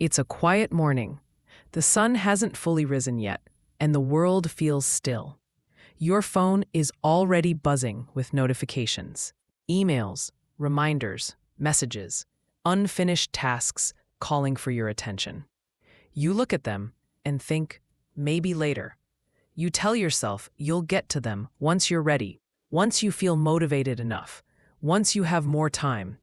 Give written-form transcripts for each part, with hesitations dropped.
It's a quiet morning. The sun hasn't fully risen yet, and the world feels still. Your phone is already buzzing with notifications, emails, reminders, messages, unfinished tasks calling for your attention. You look at them and think, maybe later. You tell yourself you'll get to them once you're ready, once you feel motivated enough, once you have more time.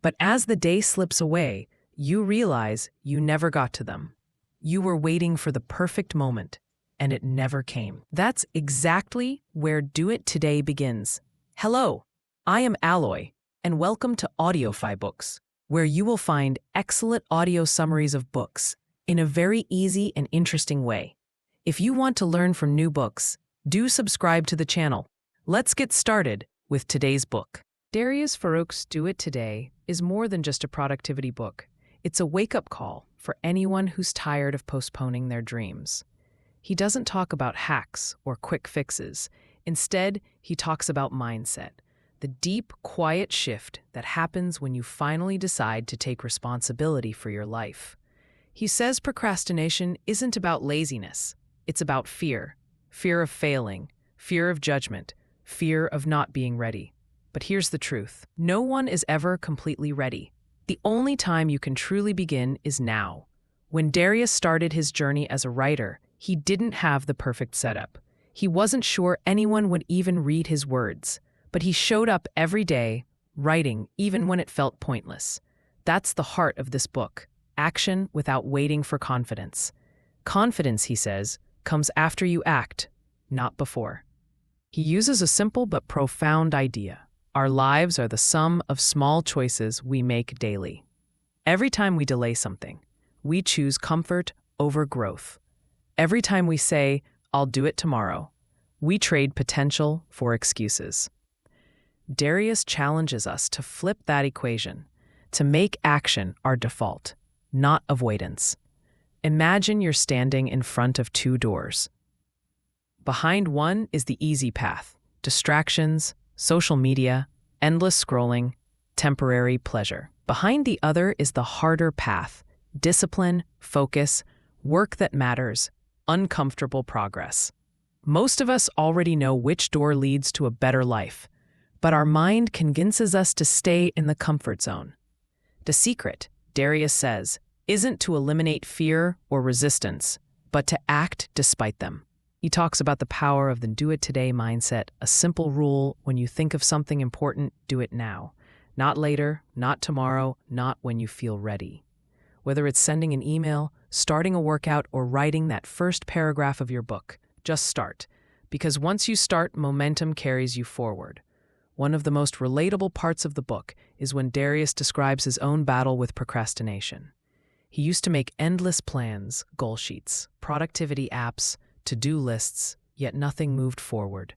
But as the day slips away, you realize you never got to them. You were waiting for the perfect moment, and it never came. That's exactly where Do It Today begins. Hello, I am Alloy, and welcome to Audiofybooks, where you will find excellent audio summaries of books in a very easy and interesting way. If you want to learn from new books, do subscribe to the channel. Let's get started with today's book. Darius Foroux's Do It Today is more than just a productivity book. It's a wake-up call for anyone who's tired of postponing their dreams. He doesn't talk about hacks or quick fixes. Instead, he talks about mindset, the deep, quiet shift that happens when you finally decide to take responsibility for your life. He says procrastination isn't about laziness. It's about fear. Fear of failing, fear of judgment, fear of not being ready. But here's the truth. No one is ever completely ready. The only time you can truly begin is now. When Darius started his journey as a writer, he didn't have the perfect setup. He wasn't sure anyone would even read his words, but he showed up every day, writing even when it felt pointless. That's the heart of this book. Action without waiting for confidence. Confidence, he says, comes after you act, not before. He uses a simple but profound idea. Our lives are the sum of small choices we make daily. Every time we delay something, we choose comfort over growth. Every time we say, I'll do it tomorrow, we trade potential for excuses. Darius challenges us to flip that equation, to make action our default, not avoidance. Imagine you're standing in front of two doors. Behind one is the easy path, distractions, social media, endless scrolling, temporary pleasure. Behind the other is the harder path, discipline, focus, work that matters, uncomfortable progress. Most of us already know which door leads to a better life, but our mind convinces us to stay in the comfort zone. The secret, Darius says, isn't to eliminate fear or resistance, but to act despite them. He talks about the power of the Do It Today mindset, a simple rule: when you think of something important, do it now. Not later, not tomorrow, not when you feel ready. Whether it's sending an email, starting a workout, or writing that first paragraph of your book, just start. Because once you start, momentum carries you forward. One of the most relatable parts of the book is when Darius describes his own battle with procrastination. He used to make endless plans, goal sheets, productivity apps, to-do lists, yet nothing moved forward.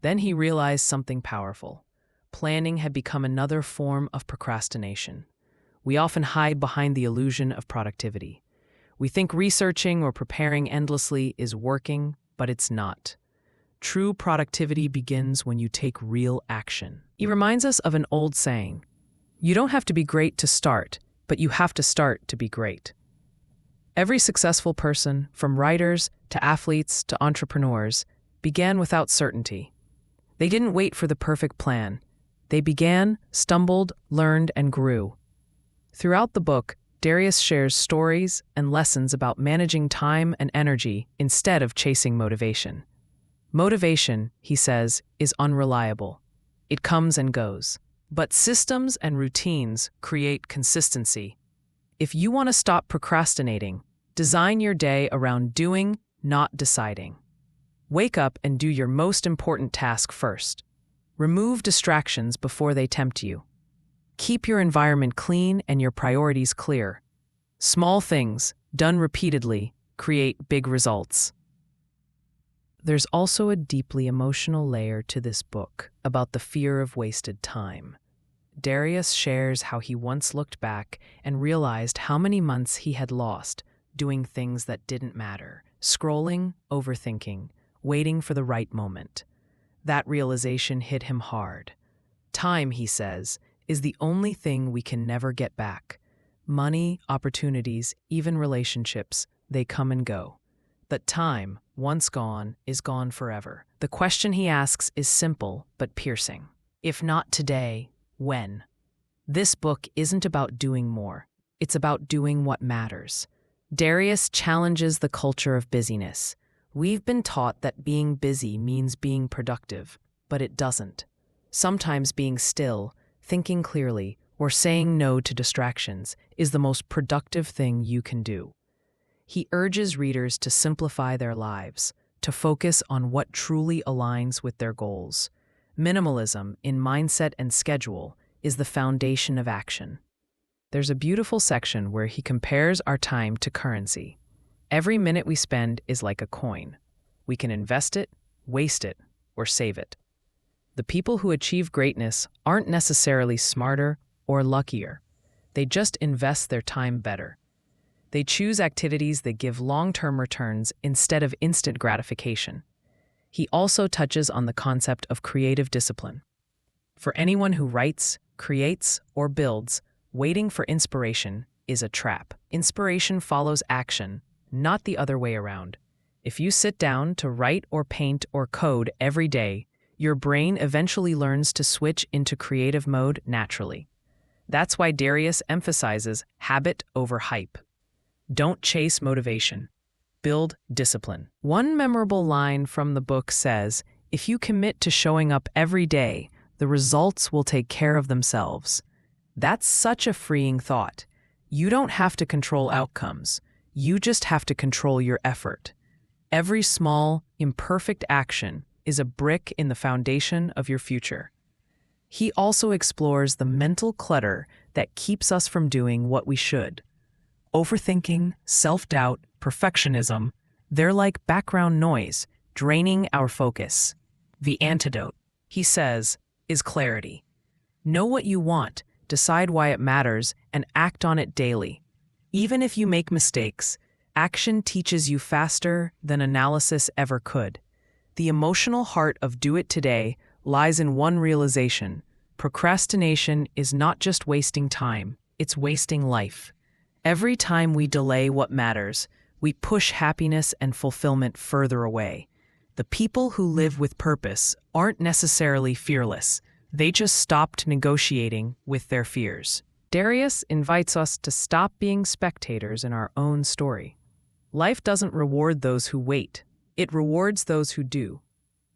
Then he realized something powerful. Planning had become another form of procrastination. We often hide behind the illusion of productivity. We think researching or preparing endlessly is working, but it's not. True productivity begins when you take real action. He reminds us of an old saying: you don't have to be great to start, but you have to start to be great. Every successful person, from writers to athletes to entrepreneurs, began without certainty. They didn't wait for the perfect plan. They began, stumbled, learned, and grew. Throughout the book, Darius shares stories and lessons about managing time and energy instead of chasing motivation. Motivation, he says, is unreliable. It comes and goes. But systems and routines create consistency. If you want to stop procrastinating, design your day around doing, not deciding. Wake up and do your most important task first. Remove distractions before they tempt you. Keep your environment clean and your priorities clear. Small things, done repeatedly, create big results. There's also a deeply emotional layer to this book about the fear of wasted time. Darius shares how he once looked back and realized how many months he had lost doing things that didn't matter, scrolling, overthinking, waiting for the right moment. That realization hit him hard. Time, he says, is the only thing we can never get back. Money, opportunities, even relationships, they come and go. But time, once gone, is gone forever. The question he asks is simple but piercing. If not today, when? This book isn't about doing more. It's about doing what matters. Darius challenges the culture of busyness. We've been taught that being busy means being productive, but it doesn't. Sometimes being still, thinking clearly, or saying no to distractions is the most productive thing you can do. He urges readers to simplify their lives, to focus on what truly aligns with their goals. Minimalism in mindset and schedule is the foundation of action. There's a beautiful section where he compares our time to currency. Every minute we spend is like a coin. We can invest it, waste it, or save it. The people who achieve greatness aren't necessarily smarter or luckier. They just invest their time better. They choose activities that give long-term returns instead of instant gratification. He also touches on the concept of creative discipline. For anyone who writes, creates, or builds, waiting for inspiration is a trap. Inspiration follows action, not the other way around. If you sit down to write or paint or code every day, your brain eventually learns to switch into creative mode naturally. That's why Darius emphasizes habit over hype. Don't chase motivation. Build discipline. One memorable line from the book says, "If you commit to showing up every day, the results will take care of themselves." That's such a freeing thought. You don't have to control outcomes. You just have to control your effort. Every small, imperfect action is a brick in the foundation of your future. He also explores the mental clutter that keeps us from doing what we should. Overthinking, self-doubt, perfectionism, they're like background noise, draining our focus. The antidote, he says, is clarity. Know what you want, decide why it matters, and act on it daily. Even if you make mistakes, action teaches you faster than analysis ever could. The emotional heart of Do It Today lies in one realization: procrastination is not just wasting time, it's wasting life. Every time we delay what matters, we push happiness and fulfillment further away. The people who live with purpose aren't necessarily fearless. They just stopped negotiating with their fears. Darius invites us to stop being spectators in our own story. Life doesn't reward those who wait. It rewards those who do.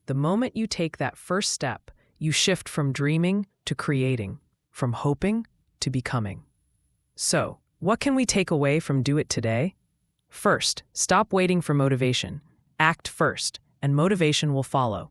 The moment you take that first step, you shift from dreaming to creating, from hoping to becoming. So, what can we take away from Do It Today? First, stop waiting for motivation. Act first, and motivation will follow.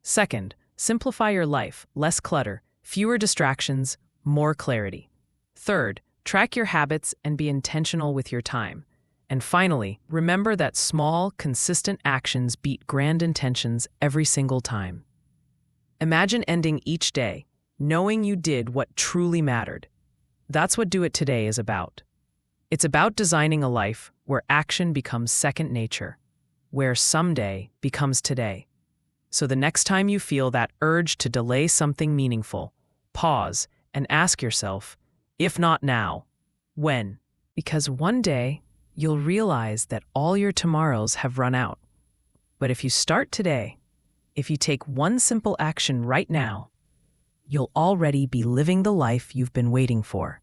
Second, simplify your life. Less clutter, fewer distractions, more clarity. Third, track your habits and be intentional with your time. And finally, remember that small, consistent actions beat grand intentions every single time. Imagine ending each day, knowing you did what truly mattered. That's what Do It Today is about. It's about designing a life where action becomes second nature, where someday becomes today. So the next time you feel that urge to delay something meaningful, pause and ask yourself, if not now, when? Because one day, you'll realize that all your tomorrows have run out. But if you start today, if you take one simple action right now, you'll already be living the life you've been waiting for.